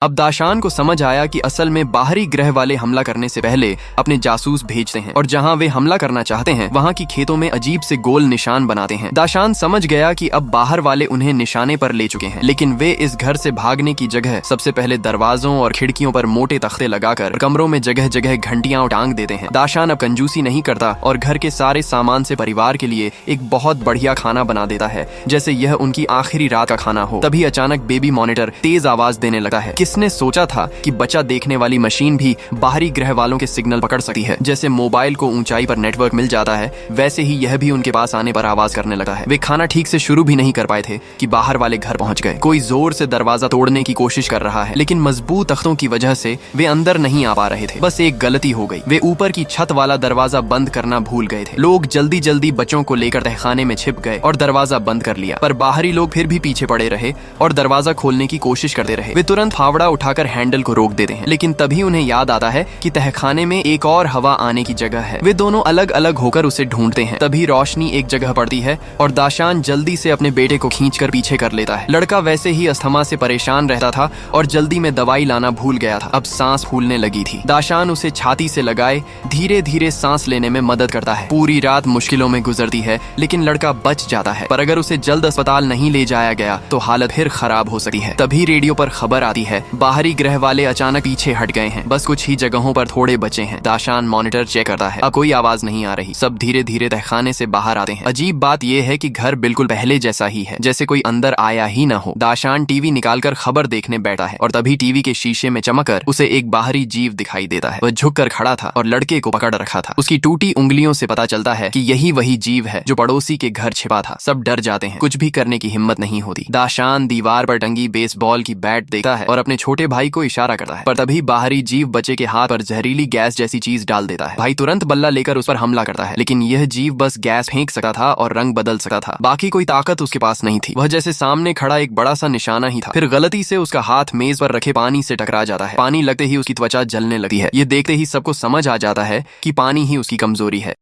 अब दाशान को समझ आया कि असल में बाहरी ग्रह वाले हमला करने से पहले अपने जासूस भेजते हैं और जहां वे हमला करना चाहते हैं वहां की खेतों में अजीब से गोल निशान बनाते हैं। दाशान समझ गया कि अब बाहर वाले उन्हें निशाने पर ले चुके हैं, लेकिन वे इस घर से भागने की जगह सबसे पहले दरवाजों और खिड़कियों पर मोटे तख्ते लगाकर कमरों में जगह जगह घंटियां टांग देते हैं। दाशान अब कंजूसी नहीं करता और घर के सारे सामान से परिवार के लिए एक बहुत बढ़िया खाना बना देता है, जैसे यह उनकी आखिरी रात का खाना हो। तभी अचानक बेबी मॉनिटर तेज आवाज देने लगा है। किसने सोचा था कि बच्चा देखने वाली मशीन भी बाहरी ग्रह वालों के सिग्नल पकड़ सकती है। जैसे मोबाइल को ऊंचाई पर नेटवर्क मिल जाता है, वैसे ही यह भी उनके पास आने पर आवाज करने लगा है। वे खाना ठीक से शुरू भी नहीं कर पाए थे कि बाहर वाले घर पहुंच गए। कोई जोर से दरवाजा तोड़ने की कोशिश कर रहा है, लेकिन मजबूत तख्तों की वजह से वे अंदर नहीं आ पा रहे थे। बस एक गलती हो गई, वे ऊपर की छत वाला दरवाजा बंद करना भूल गए थे। लोग जल्दी जल्दी बच्चों को लेकर तहखाने में छिप गए और दरवाजा बंद कर लिया, पर बाहरी लोग फिर भी पीछे पड़े रहे और दरवाजा खोलने की कोशिश करते रहे। वे तुरंत फावड़ा उठाकर हैंडल को रोक देते हैं, लेकिन तभी उन्हें याद आता है कि तहखाने में एक और हवा आने की जगह है। वे दोनों अलग अलग होकर उसे ढूंढते हैं। तभी रोशनी एक जगह पड़ती है और दाशान जल्दी से अपने बेटे को खींचकर पीछे कर लेता है। लड़का वैसे ही अस्थमा से परेशान रहता था और जल्दी में दवाई लाना भूल गया था। अब सांस फूलने लगी थी। दाशान उसे छाती से लगाए धीरे धीरे सांस लेने में मदद करता है। पूरी रात मुश्किलों में गुजरती है, लेकिन लड़का बच जाता है। पर अगर उसे जल्द अस्पताल नहीं ले जाया गया तो हालत फिर खराब हो सकती है। तभी रेडियो पर खबर आती है, बाहरी ग्रह वाले अचानक पीछे हट गए हैं, बस कुछ ही जगहों पर थोड़े बचे हैं। दाशान मॉनिटर चेक करता है, अब कोई आवाज नहीं आ रही। सब धीरे धीरे तहखाने से बाहर आते हैं। अजीब बात यह है कि घर बिल्कुल पहले जैसा ही है, जैसे कोई अंदर आया ही ना हो। दाशान टीवी निकालकर खबर देखने बैठा है और तभी टीवी के शीशे में चमककर उसे एक बाहरी जीव दिखाई देता है। वह झुककर खड़ा था और लड़के को पकड़ रखा था। उसकी टूटी उंगलियों से पता चलता है कि यही वही जीव है जो पड़ोसी के घर छिपा था। सब डर जाते हैं, कुछ भी करने की हिम्मत नहीं होती। दाशान दीवार पर टंगी बेसबॉल की बैट देखता है और अपने छोटे भाई को इशारा करता है, पर तभी बाहरी जीव बच्चे के हाथ पर जहरीली गैस जैसी चीज डाल देता है। भाई तुरंत बल्ला लेकर उस पर हमला करता है, लेकिन यह जीव बस गैस फेंक सकता था और रंग बदल सकता था। बाकी कोई ताकत उसके पास नहीं थी। वह जैसे सामने खड़ा एक बड़ा सा निशाना ही था। फिर गलती से उसका हाथ मेज पर रखे पानी से टकरा जाता है। पानी लगते ही उसकी त्वचा जलने लगती है। ये देखते ही सबको समझ आ जाता है कि पानी ही उसकी कमजोरी है।